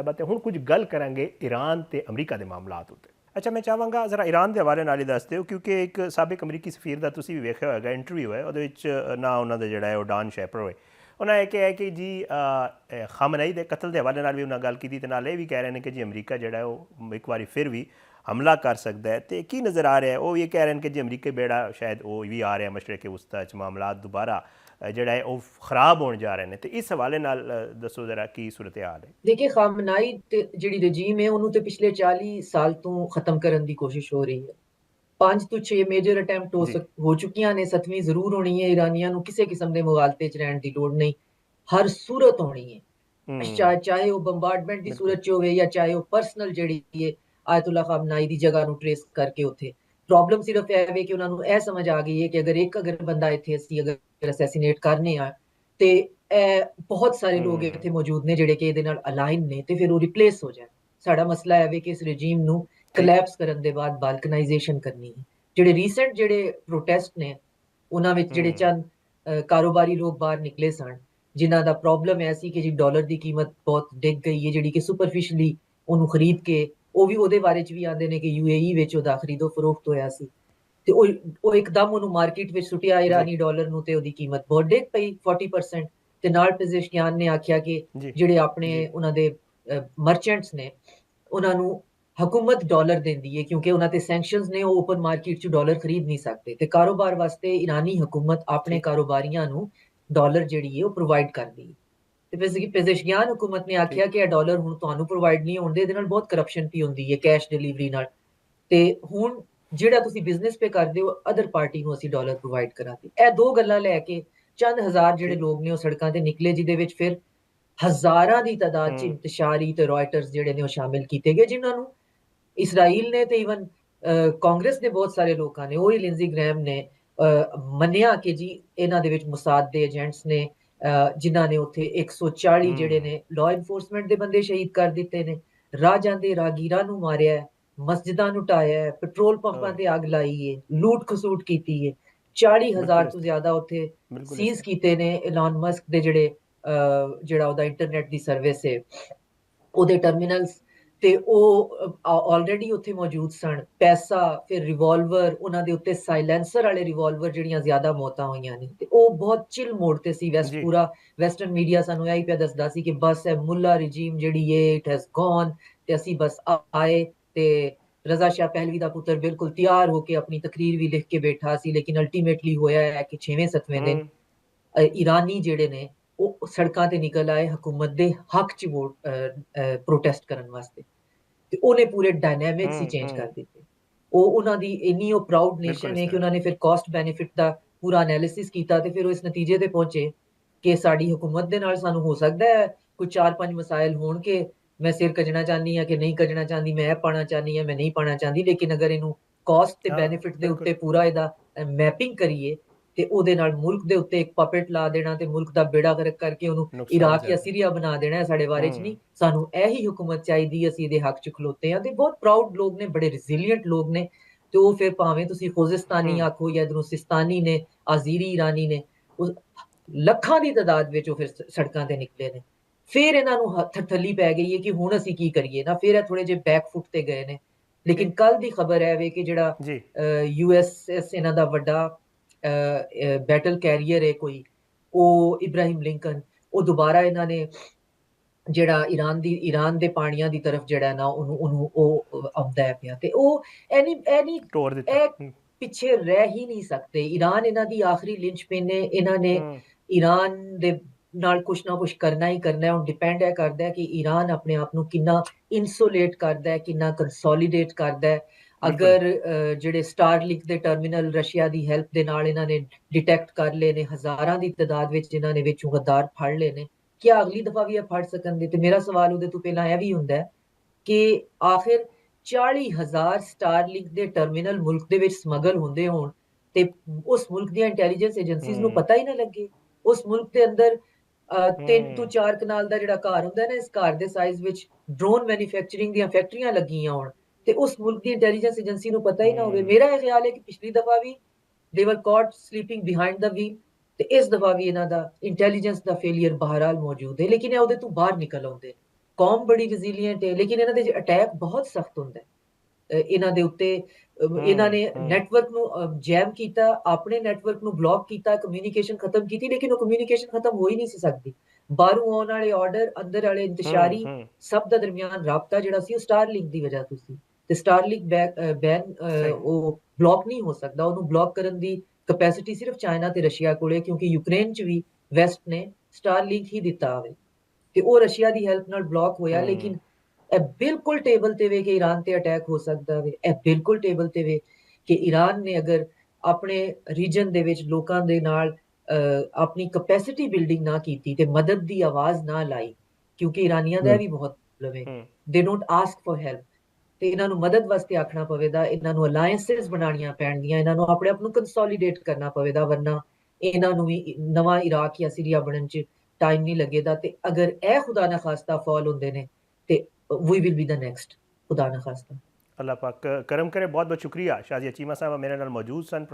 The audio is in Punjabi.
ਗੱਲਬਾਤ है। हुण कुछ गल करांगे ईरान ते अमरीका दे मामलात उत्ते। अच्छा, मैं चाहांगा जरा ईरान के हवाले नाल ही दस दिओ, क्योंकि एक साबिक अमरीकी सफीर का तुसीं भी वेखिया होएगा इंटरव्यू है, ਉਹਦੇ ਵਿੱਚ ना ਉਹਨਾਂ ਦਾ ਜਿਹੜਾ ਹੈ ਉਹ ਡਾਨ ਸ਼ੈਪਰ ਹੋਏ, ਉਹਨਾਂ ਇਹ ਕਿਹਾ ਕਿ ਜੀ ਖਾਮਨਈ ਦੇ ਕਤਲ ਦੇ ਹਵਾਲੇ ਨਾਲ ਵੀ ਉਹਨਾਂ ਗੱਲ ਕੀਤੀ, ਤੇ ਨਾਲ ਇਹ ਵੀ ਕਹਿ ਰਹੇ ਨੇ ਕਿ ਜੀ ਅਮਰੀਕਾ ਜਿਹੜਾ ਉਹ ਇੱਕ ਵਾਰੀ ਫਿਰ ਵੀ ਹਮਲਾ ਕਰ ਸਕਦਾ ਹੈ। ਤੇ ਕੀ ਨਜ਼ਰ ਆ ਰਿਹਾ ਹੈ, ਉਹ ਇਹ ਕਹਿ ਰਹੇ ਨੇ ਕਿ ਜੀ ਅਮਰੀਕਾ ਬੇੜਾ ਸ਼ਾਇਦ ਉਹ ਵੀ ਆ ਰਿਹਾ ਮਸ਼ਰਕ ਵਸਤਾ 'ਚ ਮਾਮਲਾਤ ਦੁਬਾਰਾ ਜਿਹੜਾ ਹੈ ਉਹ ਖਰਾਬ ਹੋਣ ਜਾ ਰਹੇ ਨੇ। ਤੇ ਇਸ ਹਵਾਲੇ ਨਾਲ ਦੱਸੋ ਜ਼ਰਾ ਕੀ ਸੂਰਤ ਹਾਲ ਹੈ। देखिए, खामनाई ਜਿਹੜੀ ਰਜੀਮ ਹੈ ਉਹਨੂੰ ਤੇ ਪਿਛਲੇ 40 ਸਾਲ ਤੋਂ ਖਤਮ ਕਰਨ ਦੀ ਕੋਸ਼ਿਸ਼ ਹੋ ਰਹੀ ਹੈ। 5 ਤੋਂ 6 ਮੇਜਰ ਅਟੈਂਪਟ ਹੋ ਚੁੱਕੀਆਂ ਨੇ, 7ਵੀਂ ਜ਼ਰੂਰ ਹੋਣੀ ਹੈ। ਇਰਾਨੀਆਂ ਨੂੰ ਕਿਸੇ ਕਿਸਮ ਦੇ ਮੁਗਾਲਤੇ 'ਚ ਰਹਿਣ ਦੀ ਲੋੜ ਨਹੀਂ, ਹਰ ਸੂਰਤ ਹੋਣੀ ਹੈ, ਚਾਹੇ ਉਹ ਬੰਬਾਰਡਮੈਂਟ ਦੀ ਸੂਰਤ 'ਚ ਹੋਵੇ ਜਾਂ ਚਾਹੇ ਉਹ ਪਰਸਨਲ ਜਿਹੜੀ ਹੈ ਆਇਤੁੱਲਾ ਖਾਮਨਾਈ ਦੀ ਜਗ੍ਹਾ ਨੂੰ ਟ੍ਰੇਸ ਕਰਕੇ ਉੱਥੇ। ਪ੍ਰੋਬਲਮ ਸਿਰਫ ਇਹ ਹੈ ਕਿ ਉਹਨਾਂ ਨੂੰ ਇਹ ਸਮਝ ਆ ਗਈ ਹੈ ਕਿ ਅਗਰ ਬੰਦਾ ਇੱਥੇ ਅਸੀਂ ਅਗਰ ਅਸੈਸੀਨੇਟ ਕਰਨੇ ਆ ਤੇ ਬਹੁਤ ਸਾਰੇ ਲੋਕ ਇੱਥੇ ਮੌਜੂਦ ਨੇ ਜਿਹੜੇ ਕਿ ਇਹਦੇ ਨਾਲ ਅਲਾਈਨ ਨੇ ਤੇ ਫਿਰ ਉਹ ਰਿਪਲੇਸ ਹੋ ਜਾਣ। ਸਾਡਾ ਮਸਲਾ ਹੈ ਕਿ ਇਸ ਰਜੀਮ ਨੂੰ ਕਲੈਪਸ ਕਰਨ ਦੇ ਬਾਅਦ ਬਾਲਕਨਾਈਜੇਸ਼ਨ ਕਰਨੀ ਹੈ। ਜਿਹੜੇ ਰੀਸੈਂਟ ਜਿਹੜੇ ਪ੍ਰੋਟੈਸਟ ਨੇ ਉਹਨਾਂ ਵਿੱਚ ਜਿਹੜੇ ਚੰਦ ਕਾਰੋਬਾਰੀ ਲੋਕ ਬਾਹਰ ਨਿਕਲੇ ਸਨ ਜਿਨ੍ਹਾਂ ਦਾ ਪ੍ਰੋਬਲਮ ਇਹ ਸੀ ਕਿ ਜੀ ਡਾਲਰ ਦੀ ਕੀਮਤ ਬਹੁਤ ਡਿੱਗ ਗਈ ਹੈ, ਜਿਹੜੀ ਕਿ ਸੁਪਰਫਿਸ਼ਲੀ ਉਹਨੂੰ ਖਰੀਦ ਕੇ ਉਹ ਵੀ ਉਹਦੇ ਬਾਰੇ 'ਚ ਵੀ ਆਉਂਦੇ ਨੇ ਕਿ UAE ਵਿੱਚ ਉਹਦਾ ਖਰੀਦੋ ਫਰੋਖਤ ਹੋਇਆ ਸੀ ਤੇ ਉਹ ਇੱਕਦਮ ਉਹਨੂੰ ਮਾਰਕੀਟ ਵਿੱਚ ਸੁੱਟਿਆ ਇਰਾਨੀ ਡਾਲਰ ਨੂੰ ਤੇ ਉਹਦੀ ਕੀਮਤ ਬਹੁਤ ਡਿੱਗ ਪਈ 40%। ਤੇ ਨਾਲ ਪੇਜ਼ੇਸ਼ਕਿਆਨ ਨੇ ਆਖਿਆ ਕਿ ਜਿਹੜੇ ਆਪਣੇ ਉਹਨਾਂ ਦੇ ਮਰਚੈਂਟਸ ਨੇ ਉਹਨਾਂ ਨੂੰ ਹਕੂਮਤ ਡਾਲਰ ਦਿੰਦੀ ਹੈ ਕਿਉਂਕਿ ਉਹਨਾਂ ਤੇ ਸੈਂਕਸ਼ਨਸ ਨੇ, ਉਹ ਓਪਨ ਮਾਰਕੀਟ 'ਚ ਡਾਲਰ ਖਰੀਦ ਨਹੀਂ ਸਕਦੇ ਤੇ ਕਾਰੋਬਾਰ ਵਾਸਤੇ ਇਰਾਨੀ ਹਕੂਮਤ ਆਪਣੇ ਕਾਰੋਬਾਰੀਆਂ ਨੂੰ ਡਾਲਰ ਜਿਹੜੀ ਹੈ ਉਹ ਪ੍ਰੋਵਾਈਡ ਕਰਦੀ ਹੈ। ਤੇ ਪੇਜ਼ੇਸ਼ਕਿਆਨ ਹਕੂਮਤ ਨੇ ਆਖਿਆ ਕਿ ਇਹ ਡਾਲਰ ਹੁਣ ਤੁਹਾਨੂੰ ਪ੍ਰੋਵਾਈਡ ਨਹੀਂ ਹੋਣ ਦੇ, ਇਹਦੇ ਨਾਲ ਬਹੁਤ ਕਰਪਸ਼ਨ ਵੀ ਹੁੰਦੀ ਹੈ ਕੈਸ਼ ਡਿਲੀਵਰੀ ਨਾਲ, ਤੇ ਹੁਣ ਜਿਹੜਾ ਤੁਸੀਂ ਬਿਜ਼ਨਸ ਪੇ ਕਰਦੇ ਹੋ ਅਦਰ ਪਾਰਟੀ ਨੂੰ ਅਸੀਂ ਡਾਲਰ ਪ੍ਰੋਵਾਈਡ ਕਰਾਂਗੇ। ਇਹ ਦੋ ਗੱਲਾਂ ਲੈ ਕੇ ਚੰਦ ਹਜ਼ਾਰ ਜਿਹੜੇ ਲੋਕ ਨੇ ਉਹ ਸੜਕਾਂ ਤੇ ਨਿਕਲੇ, ਜਿਹਦੇ ਵਿੱਚ ਫਿਰ ਹਜ਼ਾਰਾਂ ਦੀ ਤਾਦਾਦ 'ਚ ਇੰਤਸ਼ਾਰੀ ਤੇ ਰॉयਟਰਸ ਜਿਹੜੇ ਨੇ ਉਹ ਸ਼ਾਮਿਲ ਕੀਤੇ ਗਏ, ਜਿਨ੍ਹਾਂ ਨੂੰ ਇਸਰਾਈਲ ਨੇ ਤੇ ਈਵਨ ਕਾਂਗਰਸ ਦੇ ਬਹੁਤ ਸਾਰੇ ਲੋਕਾਂ ਨੇ, ਉਹੀ ਲਿੰਜ਼ੀ ਗ੍ਰੈਮ ਨੇ ਮੰਨਿਆ ਕਿ ਜੀ ਇਹਨਾਂ ਦੇ ਵਿੱਚ ਮੁਸਾਦ ਦੇ ਏਜੰਟਸ ਨੇ ਜਿਨ੍ਹਾਂ ਨੇ ਉੱਥੇ 140 ਜਿਹੜੇ ਨੇ ਲਾਅ ਇਨਫੋਰਸਮੈਂਟ ਦੇ ਬੰਦੇ ਸ਼ਹੀਦ ਕਰ ਦਿੱਤੇ ਨੇ, ਰਾਹ ਜਾਂਦੇ ਰਾਗੀਰਾਂ ਨੂੰ ਮਾਰਿਆ, ਮਸਜਿਦਾਂ ਨੂੰ ਢਾਇਆ, ਪੈਟਰੋਲ ਪੰਪਾਂ ਤੇ ਅੱਗ ਲਾਈ ਹੈ, ਲੂਟ ਖਸੂਟ ਕੀਤੀ ਹੈ, 40,000 ਤੋਂ ਜ਼ਿਆਦਾ ਉੱਥੇ ਸੀਜ਼ ਕੀਤੇ ਨੇ। ਐਲਨ ਮਸਕ ਦੇ ਜਿਹੜਾ ਉਹਦਾ ਇੰਟਰਨੈਟ ਦੀ ਸਰਵਿਸ ਹੈ ਉਹਦੇ ਟਰਮੀਨਲਸ ਤੇ ਉਹ ਆਲਰੇਡੀ ਉੱਥੇ ਮੌਜੂਦ ਸਨ। ਪੈਸਾ, ਫਿਰ ਰਿਵਾਲਵਰ, ਉਹਨਾਂ ਦੇ ਉੱਤੇ ਸਾਇਲੈਂਸਰ ਵਾਲੇ ਰਿਵਾਲਵਰ ਜਿਹੜੀਆਂ ਜ਼ਿਆਦਾ ਮੌਤਾਂ ਹੋਈਆਂ ਨੇ ਤੇ ਉਹ ਬਹੁਤ ਚਿਲ ਮੋੜ ਤੇ ਸੀ। ਪੂਰਾ ਵੈਸਟਰਨ ਮੀਡੀਆ ਸਾਨੂੰ ਇਹੀ ਪਿਆ ਦੱਸਦਾ ਸੀ ਕਿ ਬਸ ਇਹ ਮੁੱਲਾ ਰਜੀਮ ਜਿਹੜੀ ਹੈ ਇਟ ਹੈਜ਼ ਗੋਨ ਤੇ ਅਸੀਂ ਬਸ ਆਏ ਤੇ ਰਜ਼ਾ ਸ਼ਾਹ ਪਹਿਲਵੀ ਦਾ ਪੁੱਤਰ ਬਿਲਕੁਲ ਤਿਆਰ ਹੋ ਕੇ ਆਪਣੀ ਤਕਰੀਰ ਵੀ ਲਿਖ ਕੇ ਬੈਠਾ ਸੀ, ਲੇਕਿਨ ਅਲਟੀਮੇਟਲੀ ਹੋਇਆ ਹੈ ਕਿ 6ਵੇਂ-7ਵੇਂ ਦਿਨ ਈਰਾਨੀ ਜਿਹੜੇ ਨੇ ਉਹ ਸੜਕਾਂ ਤੇ ਨਿਕਲ ਆਏ ਹਕੂਮਤ ਦੇ ਹੱਕ 'ਚ ਪ੍ਰੋਟੈਸਟ ਕਰਨ ਵਾਸਤੇ ਤੇ ਉਹਨੇ ਪੂਰੇ ਡਾਇਨਾਮਿਕਸ ਹੀ ਚੇਂਜ ਕਰ ਦਿੱਤੇ। ਉਹਨਾਂ ਦੀ ਇੰਨੀ ਉਹ ਪ੍ਰਾਊਡ ਨੇਸ਼ਨ ਹੈ ਕਿ ਉਹਨਾਂ ਨੇ ਫਿਰ ਕਾਸਟ ਬੈਨੀਫਿਟ ਦਾ ਪੂਰਾ ਐਨਾਲਿਸਿਸ ਕੀਤਾ ਤੇ ਫਿਰ ਉਹ ਇਸ ਨਤੀਜੇ ਤੇ ਪਹੁੰਚੇ ਕਿ ਸਾਡੀ ਹਕੂਮਤ ਦੇ ਨਾਲ ਸਾਨੂੰ ਹੋ ਸਕਦਾ ਹੈ ਕੋਈ 4-5 ਮਸਾਇਲ ਹੋਣ ਕਿ ਮੈਂ ਸਿਰ ਕੱਜਣਾ ਚਾਹੁੰਦੀ ਹਾਂ ਕਿ ਨਹੀਂ ਕੱਜਣਾ ਚਾਹੁੰਦੀ, ਮੈਂ ਇਹ ਪਾਣਾ ਚਾਹੁੰਦੀ ਹਾਂ, ਮੈਂ ਨਹੀਂ ਪਾਣਾ ਚਾਹੁੰਦੀ, ਲੇਕਿਨ ਅਗਰ ਇਹਨੂੰ ਕਾਸਟ ਤੇ ਬੈਨੀਫਿਟ ਦੇ ਉੱਤੇ ਪੂਰਾ ਇਹਦਾ ਮੈਪਿੰਗ ਕਰੀਏ ਤੇ ਉਹਦੇ ਨਾਲ ਮੁਲਕ ਦੇ ਉੱਤੇ ਇੱਕ ਪਪੇਟ ਲਾ ਦੇਣਾ ਤੇ ਮੁਲਕ ਦਾ ਬੇੜਾ ਗਰਕ ਕਰਕੇ ਉਹਨੂੰ ਇਰਾਕ ਜਾਂ ਸੀਰੀਆ ਬਣਾ ਦੇਣਾ ਸਾਡੇ ਬਾਰੇ 'ਚ ਨਹੀਂ। ਸਾਨੂੰ ਇਹੀ ਹਕੂਮਤ ਚਾਹੀਦੀ, ਅਸੀਂ ਇਹਦੇ ਹੱਕ 'ਚ ਖਲੋਤੇ ਹਾਂ ਤੇ ਬਹੁਤ ਪ੍ਰਾਊਡ ਲੋਕ ਨੇ, ਬੜੇ ਰਿਜ਼ਿਲੀਅੰਟ ਲੋਕ ਨੇ ਤੇ ਉਹ ਫਿਰ ਭਾਵੇਂ ਤੁਸੀਂ ਖੋਜ਼ਿਸਤਾਨੀ ਆਖੋ ਜਾਂ ਇਧਰੋਂ ਸਿਸਤਾਨੀ ਨੇ, ਆਜ਼ੀਰੀ ਇਰਾਨੀ ਨੇ, ਲੱਖਾਂ ਦੀ ਤਾਦਾਦ ਵਿੱਚ ਉਹ ਫਿਰ ਸੜਕਾਂ ਤੇ ਨਿਕਲੇ ਨੇ। ਫਿਰ ਇਹਨਾਂ ਨੂੰ ਥੱਲੀ ਪੈ ਗਈ ਹੈ ਕਿ ਹੁਣ ਅਸੀਂ ਕੀ ਕਰੀਏ ਨਾ, ਫਿਰ ਇਹ ਥੋੜੇ ਜਿਹੇ ਬੈਕ ਫੁੱਟ ਤੇ ਗਏ ਨੇ। ਲੇਕਿਨ ਕੱਲ ਦੀ ਖਬਰ ਹੈ ਵੇ ਕਿ ਜਿਹੜਾ USS ਇਹਨਾਂ ਦਾ ਵੱਡਾ ਬੈਟਲ ਕੈਰੀਅਰ ਹੈ ਕੋਈ, ਉਹ ਇਬਰਾਹਿਮ ਲਿੰਕਨ, ਉਹ ਦੁਬਾਰਾ ਇਹਨਾਂ ਨੇ ਜਿਹੜਾ ਈਰਾਨ ਦੇ ਪਾਣੀਆਂ ਦੀ ਤਰਫ ਜਿਹੜਾ ਨਾ ਉਹਨੂੰ ਉਹ ਆਉਂਦਾ ਪਿਆ ਤੇ ਉਹ ਇਹ ਪਿੱਛੇ ਰਹਿ ਹੀ ਨਹੀਂ ਸਕਦੇ। ਈਰਾਨ ਇਹਨਾਂ ਦੀ ਆਖਰੀ ਲਿੰਚਪਿਨ ਹੈ। ਇਹਨਾਂ ਨੇ ਈਰਾਨ ਦੇ ਨਾਲ ਕੁਛ ਨਾ ਕੁਛ ਕਰਨਾ ਹੀ ਕਰਨਾ ਹੈ। ਹੁਣ ਡਿਪੈਂਡ ਇਹ ਕਰਦਾ ਹੈ ਕਿ ਈਰਾਨ ਆਪਣੇ ਆਪ ਨੂੰ ਕਿੰਨਾ ਇਨਸੂਲੇਟ ਕਰਦਾ ਹੈ, ਕਿੰਨਾ ਕੰਸੋਲੀਡੇਟ ਕਰਦਾ ਹੈ। ਅਗਰ ਜਿਹੜੇ ਸਟਾਰਲਿੰਕ ਦੇ ਟਰਮੀਨਲ ਰਸ਼ੀਆ ਦੀ ਹੈਲਪ ਦੇ ਨਾਲ ਇਹਨਾਂ ਨੇ ਡਿਟੈਕਟ ਕਰ ਲਏ ਨੇ, ਹਜ਼ਾਰਾਂ ਦੀ ਤਾਦਾਦ ਵਿੱਚ ਜਿਨ੍ਹਾਂ ਨੇ ਵਿੱਚੋਂ ਗੱਦਾਰ ਫੜ ਲਏ ਨੇ, ਕਿ ਅਗਲੀ ਦਫਾ ਵੀ ਇਹ ਫੜ ਸਕਣਗੇ। ਤੇ ਮੇਰਾ ਸਵਾਲ ਉਹਦੇ ਤੋਂ ਪਹਿਲਾਂ ਇਹ ਵੀ ਹੁੰਦਾ ਕਿ ਆਖਿਰ 40,000 ਸਟਾਰਲਿੰਕ ਦੇ ਟਰਮੀਨਲ ਮੁਲਕ ਦੇ ਵਿੱਚ ਸਮਗਲ ਹੁੰਦੇ ਹੋਣ ਤੇ ਉਸ ਮੁਲਕ ਦੀਆਂ ਇੰਟੈਲੀਜੈਂਸ ਏਜੰਸੀਜ਼ ਨੂੰ ਪਤਾ ਹੀ ਨਾ ਲੱਗੇ। ਉਸ ਮੁਲਕ ਦੇ ਅੰਦਰ 3 ਤੋਂ 4 ਕਨਾਲ ਦਾ ਜਿਹੜਾ ਘਰ ਹੁੰਦਾ ਨਾ, ਇਸ ਘਰ ਦੇ ਸਾਈਜ਼ ਵਿੱਚ ਡਰੋਨ ਮੈਨੂਫੈਕਚਰਿੰਗ ਦੀਆਂ ਫੈਕਟਰੀਆਂ ਲੱਗੀਆਂ ਹੋਣ ਤੇ ਉਸ ਮੁਲਕ ਦੀ ਇੰਟੈਲੀਜੈਂਸ ਏਜੰਸੀ ਨੂੰ ਪਤਾ ਹੀ ਨਾ ਹੋਵੇ। ਮੇਰਾ ਇਹ ਖਿਆਲ ਹੈ ਕਿ ਪਿਛਲੀ ਦਫਾ ਵੀ ਦੇ ਵਰ ਕਾਟ ਸਲੀਪਿੰਗ ਬਿਹਾਈਂਡ ਦਾ ਵੀਲ ਤੇ ਇਸ ਦਫਾ ਵੀ ਇਹਨਾਂ ਦਾ ਇੰਟੈਲੀਜੈਂਸ ਦਾ ਫੇਲੀਅਰ ਬਹਰਾਲ ਮੌਜੂਦ ਹੈ, ਲੇਕਿਨ ਇਹ ਉਹਦੇ ਤੋਂ ਬਾਹਰ ਨਿਕਲ ਆਉਂਦੇ। ਕੌਮ ਬੜੀ ਰੈਜ਼ੀਲੀਐਂਟ ਹੈ, ਲੇਕਿਨ ਇਹਨਾਂ ਦੇ ਅਟੈਕ ਬਹੁਤ ਸਖਤ ਹੁੰਦਾ ਹੈ ਇਹਨਾਂ ਦੇ ਉੱਤੇ। ਇਹਨਾਂ ਨੇ ਨੈਟਵਰਕ ਨੂੰ ਜੈਮ ਕੀਤਾ, ਆਪਣੇ ਨੈਟਵਰਕ ਨੂੰ ਬਲੌਕ ਕੀਤਾ, ਕਮਿਊਨੀਕੇਸ਼ਨ ਖਤਮ ਕੀਤੀ, ਲੇਕਿਨ ਉਹ ਕਮਿਊਨੀਕੇਸ਼ਨ ਖਤਮ ਹੋ ਹੀ ਨਹੀਂ ਸੀ ਸਕਦੀ। ਬਾਹਰੋਂ ਆਉਣ ਵਾਲੇ ਆਰਡਰ, ਅੰਦਰ ਵਾਲੇ ਇੰਤਸ਼ਾਰੀ, ਸਭ ਦਾ ਦਰਮਿਆਨ ਰਾਬਤਾ ਜਿਹੜਾ ਸੀ ਉਹ ਸਟਾਰਲਿੰਕ ਦੀ ਵਜ੍ਹਾ ਤੋਂ ਸੀ। ਤੇ ਸਟਾਰਲਿੰਕ ਬੈਨ ਉਹ ਬਲੌਕ ਨਹੀਂ ਹੋ ਸਕਦਾ। ਉਹਨੂੰ ਬਲੌਕ ਕਰਨ ਦੀ ਕੈਪੈਸਿਟੀ ਸਿਰਫ ਚਾਈਨਾ ਤੇ ਰਸ਼ੀਆ ਕੋਲੇ, ਕਿਉਂਕਿ ਯੂਕਰੇਨ 'ਚ ਵੀ ਵੈਸਟ ਨੇ ਸਟਾਰਲਿੰਕ ਹੀ ਦਿੱਤਾ ਹੋਵੇ ਤੇ ਉਹ ਰਸ਼ੀਆ ਦੀ ਹੈਲਪ ਨਾਲ ਬਲੌਕ ਹੋਇਆ। ਲੇਕਿਨ ਇਹ ਬਿਲਕੁਲ ਟੇਬਲ ਤੇ ਵੇ ਕਿ ਈਰਾਨ ਤੇ ਅਟੈਕ ਹੋ ਸਕਦਾ ਵੇ। ਇਹ ਬਿਲਕੁਲ ਟੇਬਲ ਤੇ ਵੇ ਕਿ ਈਰਾਨ ਨੇ ਅਗਰ ਆਪਣੇ ਰੀਜਨ ਦੇ ਵਿੱਚ ਲੋਕਾਂ ਦੇ ਨਾਲ ਆਪਣੀ ਕੈਪੈਸਿਟੀ ਬਿਲਡਿੰਗ ਨਾ ਕੀਤੀ ਤੇ ਮਦਦ ਦੀ ਆਵਾਜ਼ ਨਾ ਲਾਈ, ਕਿਉਂਕਿ ਈਰਾਨੀਆਂ ਦਾ ਵੀ ਬਹੁਤ ਪ੍ਰੋਬਲਮ ਹੈ, ਦੇ ਡੋਂਟ ਆਸਕ ਫॉर ਹੈਲਪ। ਤੇ ਇਹਨਾਂ ਨੂੰ ਮਦਦ ਵਾਸਤੇ ਆਖਣਾ ਪਵੇਗਾ, ਇਹਨਾਂ ਨੂੰ ਅਲਾਈਅੰਸਸ ਬਣਾਉਣੀਆਂ ਪੈਣਗੀਆਂ, ਇਹਨਾਂ ਨੂੰ ਆਪਣੇ ਆਪ ਨੂੰ ਕੰਸੋਲੀਡੇਟ ਕਰਨਾ ਪਵੇਗਾ, ਵਰਨਾ ਇਹਨਾਂ ਨੂੰ ਵੀ ਨਵਾਂ ਇਰਾਕ ਜਾਂ ਸੀਰੀਆ ਬਣਨ 'ਚ ਟਾਈਮ ਨਹੀਂ ਲੱਗੇਗਾ। ਤੇ ਅਗਰ ਇਹ ਖੁਦਾ ਨਾ ਖਾਸਤਾ ਫਾਲ ਹੁੰਦੇ ਨੇ ਤੇ ਵੀ ਵਿਲ ਬੀ ਦ ਨੈਕਸਟ, ਖੁਦਾ ਨਾ ਖਾਸਤਾ। ਅੱਲਾਹ ਪਾਕ ਕਰਮ करे। बहुत बहुत शुक्रिया। शाजिया चीमा साहब मेरे नाल मौजूद सन।